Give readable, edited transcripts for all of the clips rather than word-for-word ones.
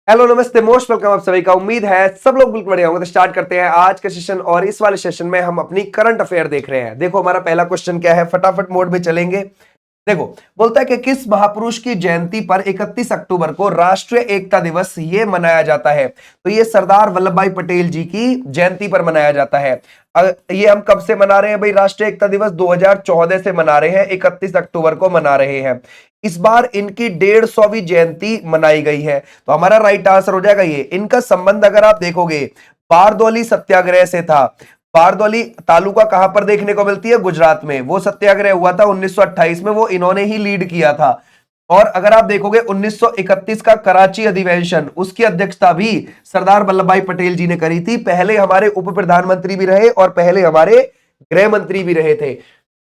Hello नमस्ते most welcome आप सभी का। उम्मीद है सब लोग बिल्कुल बढ़िया होंगे। तो स्टार्ट करते हैं आज का सेशन और इस वाले सेशन में हम अपनी करंट अफेयर देख रहे हैं। देखो हमारा पहला क्वेश्चन क्या है, फटाफट मोड में चलेंगे। देखो बोलता है कि किस महापुरुष की जयंती पर 31 अक्टूबर को राष्ट्रीय एकता दिवस ये मनाया जाता है। तो ये सरदार वल्लभ भाई पटेल जी की जयंती पर मनाया जाता है। ये हम कब से मना रहे हैं भाई? राष्ट्रीय एकता दिवस 2014 से मना रहे हैं, 31 अक्टूबर को मना रहे हैं। इस बार इनकी 150वीं जयंती मनाई गई है। तो हमारा राइट आंसर हो जाएगा ये। इनका संबंध अगर आप देखोगे बारदौली सत्याग्रह से था। बारदौली तालुका कहां पर देखने को मिलती है? गुजरात में। वो सत्याग्रह हुआ था 1928 में, वो इन्होंने ही लीड किया था। और अगर आप देखोगे 1931 का कराची अधिवेशन, उसकी अध्यक्षता भी सरदार वल्लभ भाई पटेल जी ने करी थी। पहले हमारे उप प्रधानमंत्री भी रहे और पहले हमारे गृह मंत्री भी रहे थे।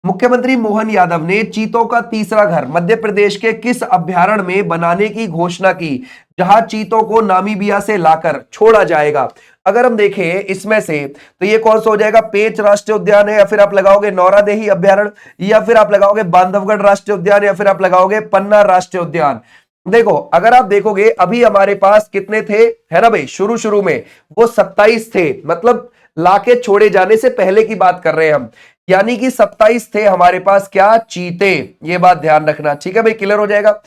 मुख्यमंत्री मोहन यादव ने चीतों का तीसरा घर मध्य प्रदेश के किस अभ्यारण्य में बनाने की घोषणा की, जहां चीतों को नामीबिया से लाकर छोड़ा जाएगा? अगर हम देखें इसमें से तो ये कौन सा हो जाएगा? पेंच राष्ट्रीय उद्यान है, या फिर आप लगाओगे नौरादेही अभ्यारण्य, या फिर आप लगाओगे बांधवगढ़ राष्ट्रीय उद्यान, या फिर आप लगाओगे पन्ना राष्ट्रीय उद्यान। देखो अगर आप देखोगे अभी हमारे पास कितने थे, है ना भाई? शुरू शुरू में वो 27 थे, मतलब लाके छोड़े जाने से पहले की बात कर रहे हैं हम। यानी कि 27 थे हमारे पास क्या? चीते। ये बात ध्यान रखना, ठीक है भाई? क्लियर हो जाएगा।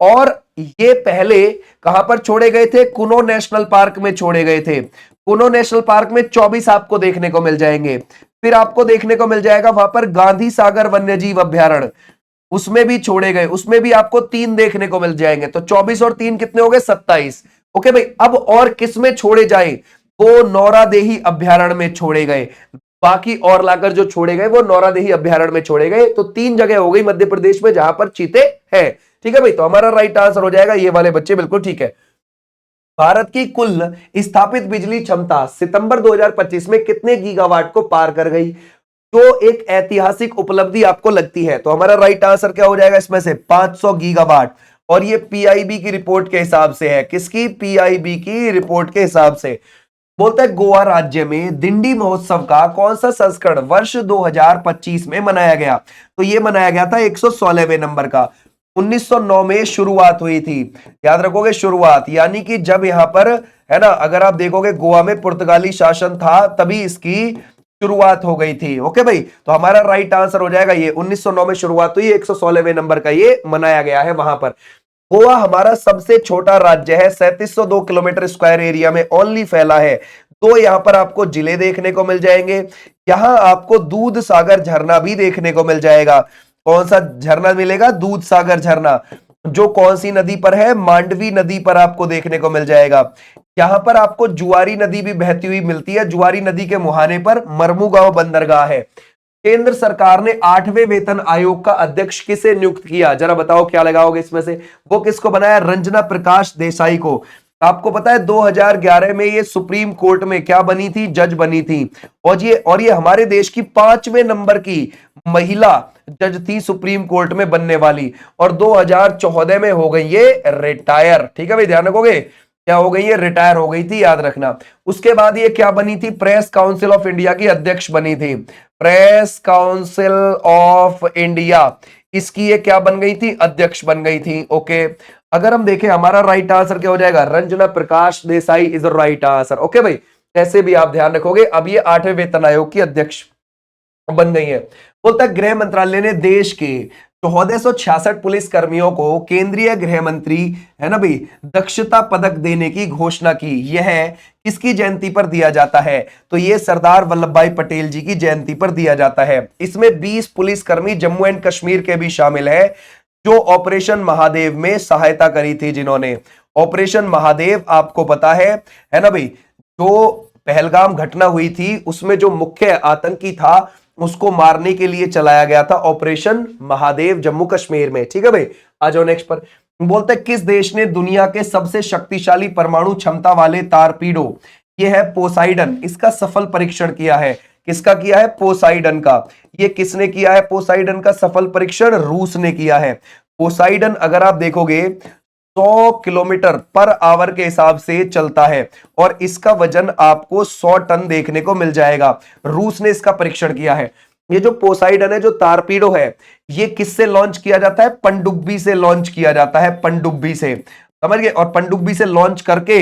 और ये पहले कहां पर छोड़े गए थे? कुनो नेशनल पार्क में छोड़े गए थे। कुनो नेशनल पार्क में 24 आपको देखने को मिल जाएंगे। फिर आपको देखने को मिल जाएगा वहां पर गांधी सागर वन्यजीव अभ्यारण्य, उसमें भी छोड़े गए, उसमें भी आपको 3 देखने को मिल जाएंगे। तो 24 और 3 कितने हो गए? 27। ओके भाई, अब और किसमें छोड़े जाए? वो नौरादेही अभ्यारण्य में छोड़े गए। बाकी और लाकर जो छोड़े गए वो नौरादेही अभ्यारण्य में छोड़े गए। तो 3 जगह हो गई मध्य प्रदेश में जहां पर चीते हैं। ठीक है भाई, तो हमारा राइट आंसर हो जाएगा ये वाले बच्चे, बिल्कुल ठीक है। भारत की कुल स्थापित बिजली क्षमता सितंबर 2025 में कितने गीगावाट को पार कर गई, जो एक ऐतिहासिक उपलब्धि आपको लगती है? तो हमारा राइट आंसर क्या हो जाएगा इसमें से? 500 गीगावाट। और ये पीआईबी की रिपोर्ट के हिसाब से है। किसकी? पीआईबी की रिपोर्ट के हिसाब से। बोलता है गोवा राज्य में दिंडी महोत्सव का कौन सा संस्करण वर्ष 2025 में मनाया गया? तो ये मनाया गया था 116वें नंबर का। 1909 में शुरुआत हुई थी, याद रखोगे शुरुआत, यानी कि जब यहां पर, है ना, अगर आप देखोगे गोवा में पुर्तगाली शासन था तभी इसकी शुरुआत हो गई थी। ओके भाई, तो हमारा राइट आंसर हो जाएगा ये। 1909 में शुरुआत हुई, 116वें नंबर का ये मनाया गया है वहां पर। गोवा हमारा सबसे छोटा राज्य है, 3702 किलोमीटर स्क्वायर एरिया में ओनली फैला है। तो यहां पर आपको जिले देखने को मिल जाएंगे। यहां आपको दूध सागर झरना भी देखने को मिल जाएगा। कौन सा झरना मिलेगा? दूध सागर झरना, जो कौन सी नदी पर है? मांडवी नदी पर आपको देखने को मिल जाएगा। यहां पर आपको जुआरी नदी भी बहती हुई मिलती है। जुआरी नदी के मुहाने पर मरमुगांव बंदरगाह है। केंद्र सरकार ने 8वें वेतन आयोग का अध्यक्ष किसे नियुक्त किया? जरा बताओ क्या लगाओगे इसमें से? वो किसको बनाया? रंजना प्रकाश देसाई को। आपको पता है 2011 में ये सुप्रीम कोर्ट में क्या बनी थी? जज बनी थी। और ये हमारे देश की 5वें नंबर की महिला जज थी सुप्रीम कोर्ट में बनने वाली। और 2014 में हो गई ये रिटायर। ठीक है भाई, ध्यान रखोगे। क्या हो गई? ये रिटायर हो गई थी, याद रखना। उसके बाद ये क्या बनी थी? प्रेस काउंसिल ऑफ इंडिया की अध्यक्ष बनी थी। प्रेस काउंसिल ऑफ इंडिया, इसकी ये क्या बन गई थी? अध्यक्ष बन गई थी। ओके, अगर हम देखें हमारा राइट आंसर क्या हो जाएगा? Ranjana Prakash Desai is the right answer. Okay भाई, ऐसे भी आप ध्यान रखोगे। अब ये 8वें वेतन आयोग की अध्यक्ष बन गई है। बोलता है गृह मंत्रालय ने देश के 1466 पुलिस कर्मियों को केंद्रीय गृह मंत्री, है ना भाई, दक्षता पदक देने की घोषणा की। यह किसकी जयंती पर दिया जाता है? तो यह सरदार वल्लभ भाई पटेल जी की जयंती पर दिया जाता है। इसमें 20 पुलिसकर्मी जम्मू एंड कश्मीर के भी शामिल है, जो ऑपरेशन महादेव में सहायता करी थी। जिन्होंने ऑपरेशन महादेव, आपको पता है ना भाई, जो पहलगाम घटना हुई थी उसमें जो मुख्य आतंकी था उसको मारने के लिए चलाया गया था ऑपरेशन महादेव जम्मू कश्मीर में। ठीक है भाई, आ जाओ नेक्स्ट पर। बोलते हैं किस देश ने दुनिया के सबसे शक्तिशाली परमाणु क्षमता वाले तारपीडो, यह है पोसाइडन, इसका सफल परीक्षण किया है? किसका किया है? पोसाइडन का। ये किसने किया है पोसाइडन का सफल परीक्षण? रूस ने किया है। पोसाइडन अगर आप देखोगे 100 किलोमीटर पर आवर के हिसाब से चलता है और इसका वजन आपको 100 टन देखने को मिल जाएगा। रूस ने इसका परीक्षण किया है। ये जो पोसाइडन है, जो तारपीडो है, ये किससे लॉन्च किया जाता है? पनडुब्बी से लॉन्च किया जाता है, पनडुब्बी से। समझ गए। और पनडुब्बी से लॉन्च करके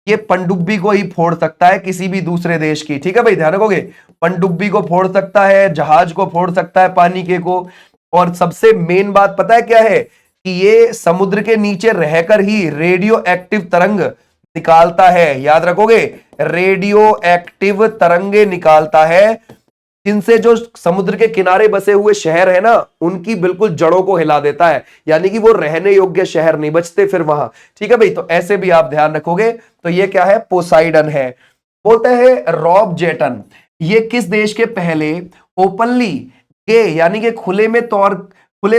ये पनडुब्बी को ही फोड़ सकता है किसी भी दूसरे देश की, ठीक है भाई, ध्यान रखोगे। पनडुब्बी को फोड़ सकता है, जहाज को फोड़ सकता है, पानी के को। और सबसे मेन बात पता है क्या है कि ये समुद्र के नीचे रहकर ही रेडियो एक्टिव तरंग निकालता है, याद रखोगे, रेडियो एक्टिव तरंगे निकालता है, जिनसे जो समुद्र के किनारे बसे हुए शहर है ना, उनकी बिल्कुल जड़ों को हिला देता है, यानी कि वो रहने योग्य शहर नहीं बचते फिर वहां, ठीक है भाई। तो ऐसे भी आप ध्यान रखोगे। तो ये क्या है, पोसाइडन है। बोलते हैं रॉब जेटन, ये किस देश के पहले ओपनली गे यानी कि खुले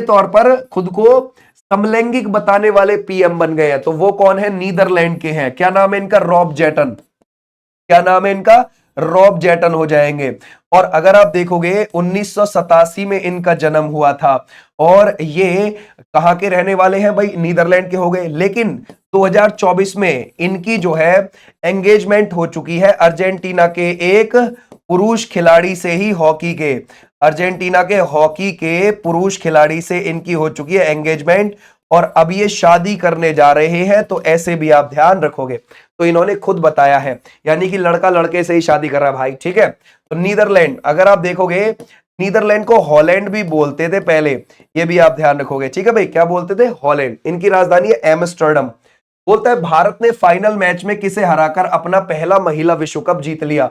तौर पर खुद को समलैंगिक बताने वाले पीएम बन गए हैं? तो वो कौन है, नीदरलैंड के हैं। क्या नाम है इनका, रॉब जेटन। क्या नाम है इनका, रॉब जेटन हो जाएंगे। और अगर आप देखोगे 1987 में इनका जन्म हुआ था, और ये कहां के रहने वाले हैं भाई, नीदरलैंड के हो गए। लेकिन 2024 में इनकी जो है एंगेजमेंट हो चुकी है अर्जेंटीना के एक पुरुष खिलाड़ी से ही, हॉकी के, अर्जेंटीना के हॉकी के पुरुष खिलाड़ी से इनकी हो चुकी है एंगेजमेंट, और अब ये शादी करने जा रहे हैं। तो ऐसे भी आप ध्यान रखोगे। तो इन्होंने खुद बताया है, यानी कि लड़का लड़के से ही शादी कर रहा है भाई, ठीक है। तो नीदरलैंड, अगर आप देखोगे नीदरलैंड को हॉलैंड भी बोलते थे पहले, ये भी आप ध्यान रखोगे, ठीक है भाई। क्या बोलते थे, हॉलैंड। इनकी राजधानी है एम्स्टर्डम। बोलता है भारत ने फाइनल मैच में किसे हराकर अपना पहला महिला विश्व कप जीत लिया?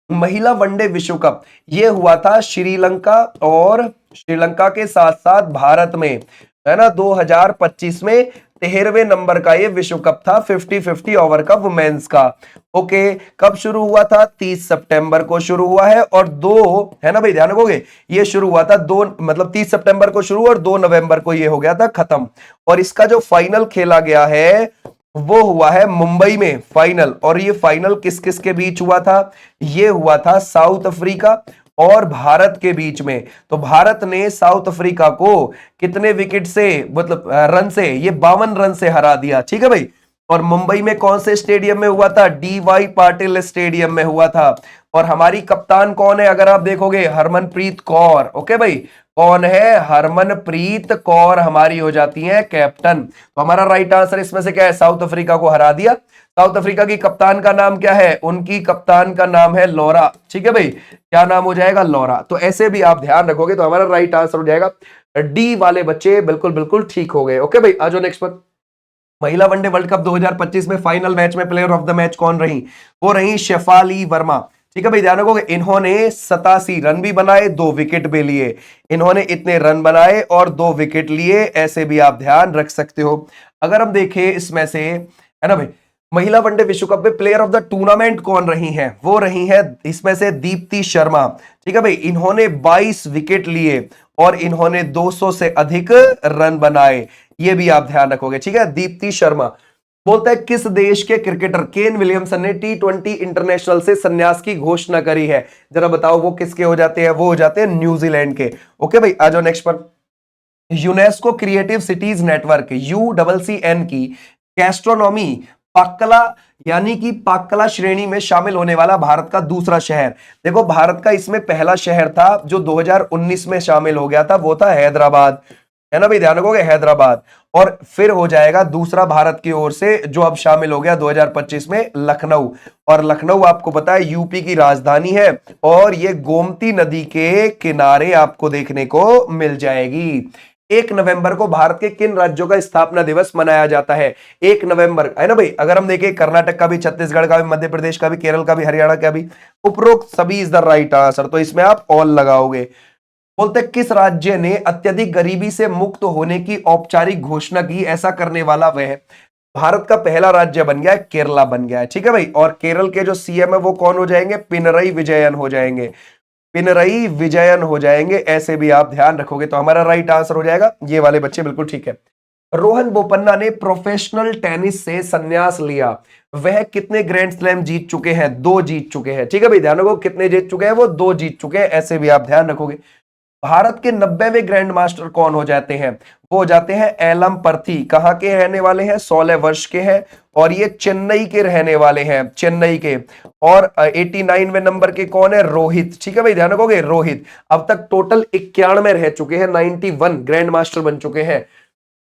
महिला वनडे विश्व कप ये हुआ था श्रीलंका, और श्रीलंका के साथ साथ भारत में, है ना, 2025 में 13वें नंबर का ये विश्व कप था, 50-50 ओवर का वुमेन्स का। ओके, कब शुरू हुआ था, 30 सितंबर को शुरू हुआ है, और 2, है ना भाई, ध्यान रखोगे, ये शुरू हुआ था 2, मतलब 30 सितंबर को शुरू और 2 नवंबर को ये हो गया था खत्म। और इसका जो फाइनल खेला गया है वो हुआ है मुंबई में फाइनल। और ये फाइनल किस किस के बीच हुआ था, ये हुआ था साउथ अफ्रीका और भारत के बीच में। तो भारत ने साउथ अफ्रीका को कितने विकेट से, मतलब रन से, ये 52 रन से हरा दिया, ठीक है भाई। और मुंबई में कौन से स्टेडियम में हुआ था, डीवाई पाटिल स्टेडियम में हुआ था। और हमारी कप्तान कौन है, अगर आप देखोगे, हरमनप्रीत कौर। ओके भाई, कौन है, हरमनप्रीत कौर हमारी हो जाती है कैप्टन। तो हमारा राइट आंसर इसमें से क्या है, साउथ अफ्रीका को हरा दिया। साउथ अफ्रीका की कप्तान का नाम क्या है, उनकी कप्तान का नाम है लौरा, ठीक है भाई, क्या नाम हो जाएगा, लौरा। तो ऐसे भी आप ध्यान रखोगे। तो हमारा राइट आंसर हो जाएगा डी वाले बच्चे, बिल्कुल बिल्कुल ठीक हो गए। ओके भाई, आ जाओ नेक्स्ट पर। महिला वनडे वर्ल्ड कप 2025 में फाइनल मैच में प्लेयर ऑफ द मैच कौन रही, वो रही शेफाली वर्मा, ठीक है भाई, ध्यान रखोगे। इन्होंने 87 रन भी बनाए, 2 विकेट भी लिए। इन्होंने इतने रन बनाए और 2 विकेट लिए, ऐसे भी आप ध्यान रख सकते हो। अगर हम देखें इसमें से, है ना भाई, महिला वनडे विश्व कप में प्लेयर ऑफ द टूर्नामेंट कौन रही हैं, वो रही है इसमें से दीप्ति शर्मा, ठीक है भाई। इन्होंने 22 विकेट लिए और इन्होंने 200 से अधिक रन बनाए, ये भी आप ध्यान रखोगे, ठीक है। दीप्ति शर्मा। बोलता है किस देश के क्रिकेटर केन विलियमसन ने T20 इंटरनेशनल से संन्यास की घोषणा करी है? जरा बताओ वो किसके हो जाते हैं, वो हो जाते हैं न्यूजीलैंड के। ओके भाई, आ जाओ नेक्स्ट पर। UNESCO creative cities network UCCN की गैस्ट्रोनॉमी पाक्कला यानी कि पाक्कला श्रेणी में शामिल होने वाला भारत का दूसरा शहर। देखो, भारत का इसमें पहला शहर था जो 2019 में शामिल हो गया था, वो था हैदराबाद, है ना भाई, ध्यान रखोगे, हैदराबाद। और फिर हो जाएगा दूसरा भारत की ओर से जो अब शामिल हो गया 2025 में, लखनऊ। और लखनऊ आपको पता है यूपी की राजधानी है, और ये गोमती नदी के किनारे आपको देखने को मिल जाएगी। 1 नवंबर को भारत के किन राज्यों का स्थापना दिवस मनाया जाता है? 1 नवंबर, है ना भाई। अगर हम देखें कर्नाटक का भी, छत्तीसगढ़ का भी, मध्य प्रदेश का भी, केरल का भी, हरियाणा का भी, उपरोक्त सभी इज द राइट आंसर। तो इसमें आप ऑल लगाओगे। बोलते किस राज्य ने अत्यधिक गरीबी से मुक्त होने की औपचारिक घोषणा की? ऐसा करने वाला वह भारत का पहला राज्य बन गया है, केरला बन गया है, ठीक है भाई। और केरल के जो सीएम है वो कौन हो जाएंगे, पिनरई विजयन हो जाएंगे, पिनरई विजयन हो जाएंगे, ऐसे भी आप ध्यान रखोगे। तो हमारा राइट आंसर हो जाएगा ये वाले बच्चे, बिल्कुल ठीक है। रोहन बोपन्ना ने प्रोफेशनल टेनिस से संन्यास लिया, वह कितने ग्रैंड स्लैम जीत चुके हैं? 2 जीत चुके हैं, ठीक है भाई, ध्यान रखो, कितने जीत चुके हैं, वो 2 जीत चुके हैं, ऐसे भी आप ध्यान रखोगे। भारत के 90वें ग्रैंड मास्टर कौन हो जाते हैं? वो हो जाते हैं एलम पर्थी। कहां के रहने वाले हैं? 16 वर्ष के हैं, और ये चेन्नई के रहने वाले हैं, चेन्नई के। और 89वें नंबर के कौन है? रोहित, ठीक है भाई, ध्यान रखोगे, रोहित। अब तक टोटल 91 रह चुके हैं, 91 ग्रैंड मास्टर बन चुके हैं।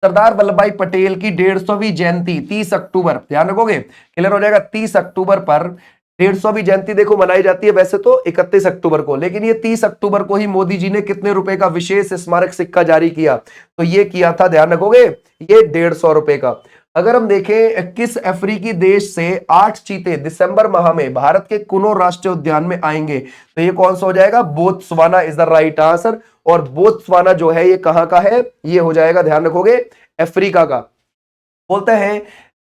सरदार वल्लभ भाई पटेल की 150वीं जयंती 30 अक्टूबर, ध्यान रखोगे, क्लियर हो जाएगा। 30 अक्टूबर पर 150वीं जयंती देखो मनाई जाती है वैसे तो 31 अक्टूबर को, लेकिन ये 30 अक्टूबर को ही मोदी जी ने कितने रुपए का विशेष स्मारक सिक्का जारी किया, तो ये किया था, ध्यान रखोगे, ये 150 रुपए का। अगर हम देखें किस अफ्रीकी देश से 8 चीते दिसंबर माह में भारत के कुनो राष्ट्रीय उद्यान में आएंगे, तो ये कौन सा हो जाएगा, Botswana is the right answer. और बोत्सवाना जो है ये कहां का है, ये हो जाएगा, ध्यान रखोगे, अफ्रीका का। बोलते हैं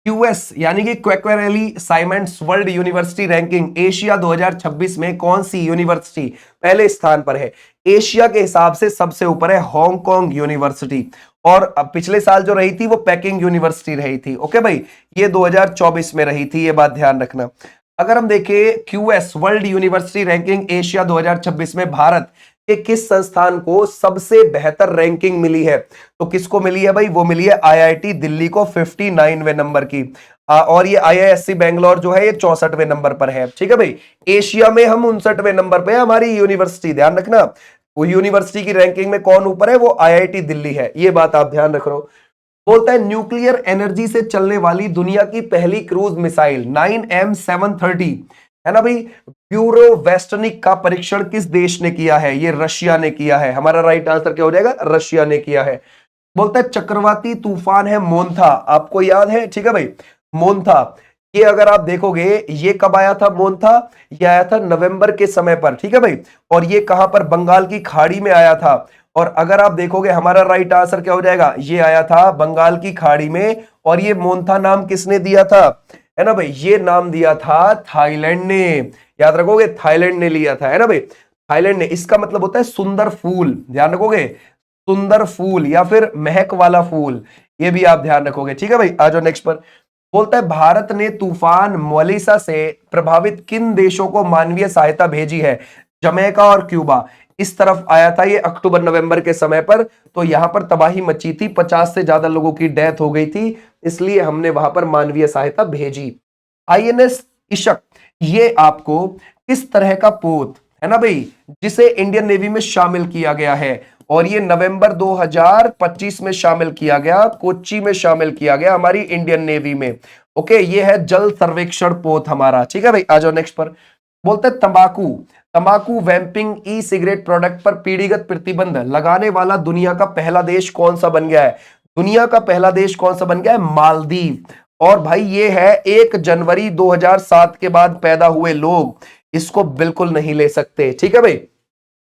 क्यूएस यानी कि Quacquarelli Symonds world university ranking Asia 2026 में कौन सी यूनिवर्सिटी पहले स्थान पर है। एशिया के हिसाब से सबसे ऊपर है हांगकांग यूनिवर्सिटी, और पिछले साल जो रही थी वो पेकिंग यूनिवर्सिटी रही थी। ओके भाई, ये 2024 में रही थी, ये बात ध्यान रखना। अगर हम देखें QS world university ranking Asia 2026 में भारत के किस संस्थान को सबसे बेहतर रैंकिंग मिली है, तो किसको मिली है भाई, वो मिली है आईआईटी दिल्ली को 59वें नंबर की। और ये आईआईएससी बेंगलोर जो है ये 64वें नंबर पर है। ठीक है भाई, एशिया में हम 59वें नंबर पे है हमारी यूनिवर्सिटी, ध्यान रखना। वो यूनिवर्सिटी की रैंकिंग में कौन ऊपर है, वो आईआईटी दिल्ली है, ये बात आप ध्यान रख रहे हो। बोलता है न्यूक्लियर एनर्जी से चलने वाली दुनिया की पहली क्रूज मिसाइल 9M730 है ना भाई, ब्यूरो वेस्टनिक का परीक्षण किस देश ने किया है, ये रशिया ने किया है। हमारा राइट आंसर क्या हो जाएगा, रशिया ने किया है। बोलता है चक्रवाती तूफान है मोन्था, आपको याद है, ठीक है भाई, मोन्था, ये अगर आप देखोगे ये कब आया था मोन्था, ये आया था नवंबर के समय पर, ठीक है भाई, और ये कहां पर, बंगाल की खाड़ी में आया था। और अगर आप देखोगे हमारा राइट आंसर क्या हो जाएगा, ये आया था बंगाल की खाड़ी में, और ये मोन्था नाम किसने दिया था, है ना भाई, ये नाम दिया था थाईलैंड ने, याद रखोगे, थाईलैंड ने लिया था, है ना भाई, थाईलैंड ने। इसका मतलब होता है सुंदर फूल, ध्यान रखोगे, सुंदर फूल या फिर महक वाला फूल, ये भी आप ध्यान रखोगे। ठीक है भाई, आ जाओ नेक्स्ट पर। बोलता है भारत ने तूफान मोलिसा से प्रभावित किन देशों को मानवीय सहायता भेजी है, जमैका और क्यूबा। इस तरफ आया था ये अक्टूबर नवंबर के समय पर, तो यहां पर तबाही मची थी, 50 से ज्यादा लोगों की डेथ हो गई थी, इसलिए हमने वहां पर मानवीय सहायता भेजी। आईएनएस इशक, ये आपको किस तरह का पोत है ना भाई, जिसे इंडियन नेवी में शामिल किया गया है, और ये नवंबर 2025 में शामिल किया गया, कोच्चि में शामिल किया गया हमारी इंडियन नेवी में। ओके, ये है जल सर्वेक्षण पोत हमारा। ठीक है भाई, आ जाओ नेक्स्ट पर। बोलते हैं तंबाकू, तंबाकू वैम्पिंग ई सिगरेट प्रोडक्ट पर पीढ़ीगत प्रतिबंध लगाने वाला दुनिया का पहला देश कौन सा बन गया है, दुनिया का पहला देश कौन सा बन गया है, मालदीव। और भाई ये है 1 जनवरी 2007 के बाद पैदा हुए लोग इसको बिल्कुल नहीं ले सकते। ठीक है भाई,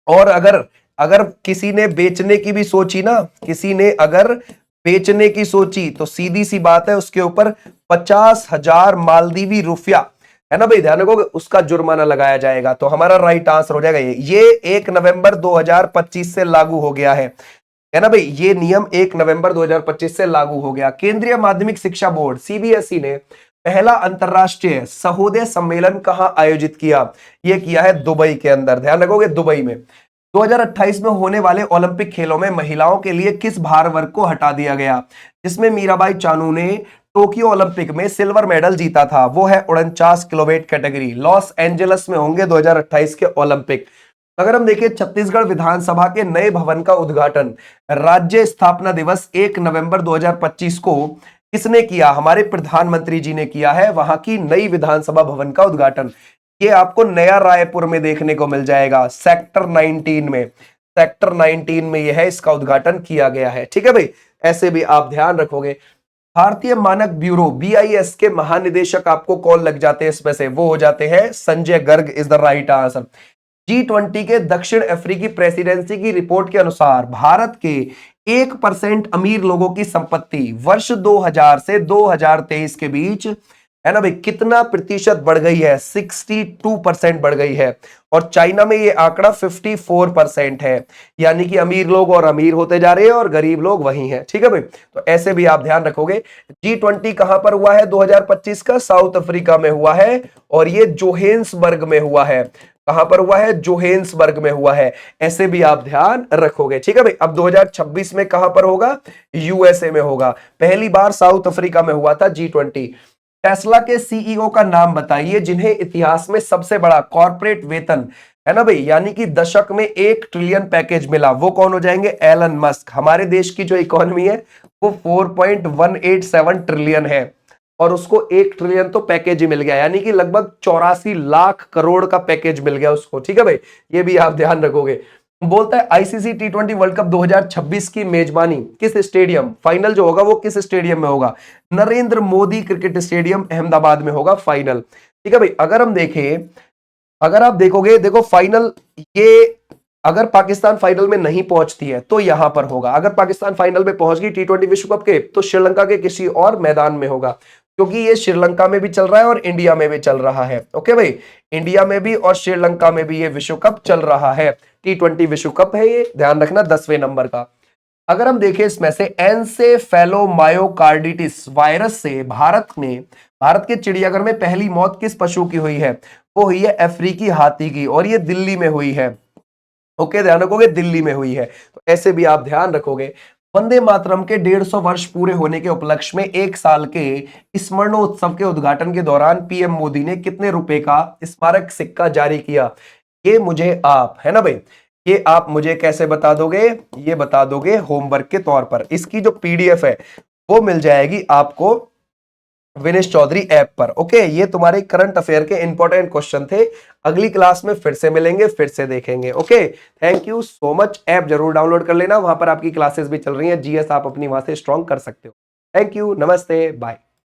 और अगर अगर किसी ने बेचने की भी सोची ना, किसी ने अगर बेचने की सोची, तो सीधी सी बात है उसके ऊपर 50,000 मालदीवी रुपया, है ना भाई, ध्यान रखोगे, उसका जुर्माना लगाया जाएगा। तो हमारा राइट आंसर हो जाएगा ये 1 नवंबर 2025 से लागू हो गया है ना भाई, ये नियम 1 नवंबर 2025 से लागू हो गया। केंद्रीय माध्यमिक शिक्षा बोर्ड सीबीएसई ने पहला अंतरराष्ट्रीय सहोदय सम्मेलन कहां आयोजित किया, यह किया है दुबई के अंदर, ध्यान रखोगे, दुबई में। 2028 में होने वाले ओलंपिक खेलों में महिलाओं के लिए किस भार वर्ग को हटा दिया गया, जिसमें मीराबाई चानू ने टोक्यो ओलंपिक में सिल्वर मेडल जीता था, वो है 49 किलोवेट कैटेगरी। लॉस एंजलिस में होंगे 2028 के ओलंपिक। अगर हम देखें छत्तीसगढ़ विधानसभा के नए भवन का उद्घाटन राज्य स्थापना दिवस 1 नवंबर 2025 को किसने किया, हमारे प्रधानमंत्री जी ने किया है वहां की नई विधानसभा भवन का उद्घाटन। ये आपको नया रायपुर में देखने को मिल जाएगा, सेक्टर 19 में, सेक्टर 19 में यह है, इसका उद्घाटन किया गया है। ठीक है भाई, ऐसे भी आप ध्यान रखोगे। भारतीय मानक ब्यूरो बीआईएस के महानिदेशक आपको कौन लग जाते हैं इसमें से, वो हो जाते हैं Sanjay Garg is the right answer. G20 के दक्षिण अफ्रीकी प्रेसिडेंसी की रिपोर्ट के अनुसार भारत के 1% अमीर लोगों की संपत्ति वर्ष 2000 से 2023 के बीच, है ना भाई, कितना प्रतिशत बढ़ गई है, 62% बढ़ गई है। और चाइना में ये आंकड़ा 54% है, यानी कि अमीर लोग और अमीर होते जा रहे हैं और गरीब लोग वही हैं। ठीक है भाई, तो ऐसे भी आप ध्यान रखोगे। G20 कहां पर हुआ है 2025 का, साउथ अफ्रीका में हुआ है, और ये जोहेंसबर्ग में हुआ है। कहां पर हुआ है, जोहेंसबर्ग में हुआ है, ऐसे भी आप ध्यान रखोगे। ठीक है भाई, अब 2026 में कहां पर होगा, यूएसए में होगा। पहली बार साउथ अफ्रीका में हुआ था G20। टेस्ला के सीईओ का नाम बताइए जिन्हें इतिहास में सबसे बड़ा कॉर्पोरेट वेतन, है ना भाई, यानी कि दशक में 1 ट्रिलियन पैकेज मिला, वो कौन हो जाएंगे? Elon Musk. हमारे देश की जो इकोनॉमी है वो 4.187 ट्रिलियन है और उसको 1 ट्रिलियन तो पैकेज ही मिल गया, यानी कि लगभग 84 लाख करोड़ का पैकेज मिल गया उसको। ठीक है भाई, ये भी आप ध्यान रखोगे। बोलता है आईसीसी टी20 वर्ल्ड कप 2026 की मेजबानी किस स्टेडियम, फाइनल जो होगा वो किस स्टेडियम में होगा? नरेंद्र मोदी क्रिकेट स्टेडियम अहमदाबाद में होगा फाइनल। ठीक है भाई, अगर आप देखोगे, देखो फाइनल, ये अगर पाकिस्तान फाइनल में नहीं पहुंचती है तो यहां पर होगा, अगर पाकिस्तान फाइनल में पहुंच गई टी20 विश्व कप के तो श्रीलंका के किसी और मैदान में होगा, क्योंकि ये श्रीलंका में भी चल रहा है और इंडिया में भी चल रहा है। ओके भाई, इंडिया में भी और श्रीलंका में भी ये विश्व कप चल रहा है, टी20 विश्व कप है ये, ध्यान रखना 10वें नंबर का। अगर हम देखें इसमें से एन्सेफेलोमायोकार्डिटिस वायरस से भारत के चिड़ियाघर में पहली मौत किस पशु की हुई है? वो हुई है अफ्रीकी हाथी की, और ये दिल्ली में हुई है। ओके, ध्यान रखोगे दिल्ली में हुई है, तो ऐसे भी आप ध्यान रखोगे। वंदे मातरम के 150 वर्ष पूरे होने के उपलक्ष्य में 1 साल के स्मरणोत्सव के उद्घाटन के दौरान पीएम मोदी ने कितने रुपए का स्मारक सिक्का जारी किया? ये मुझे आप, है ना भाई, ये आप मुझे कैसे बता दोगे? ये बता दोगे होमवर्क के तौर पर। इसकी जो पीडीएफ है वो मिल जाएगी आपको विनेश चौधरी ऐप पर। ओके, ये तुम्हारे करंट अफेयर के इंपॉर्टेंट क्वेश्चन थे। अगली क्लास में फिर से मिलेंगे, फिर से देखेंगे। Okay, thank you so much. App जरूर डाउनलोड कर लेना, वहां पर आपकी क्लासेस भी चल रही हैं, जीएस आप अपनी वहां से स्ट्रॉन्ग कर सकते हो। थैंक यू, नमस्ते, बाय।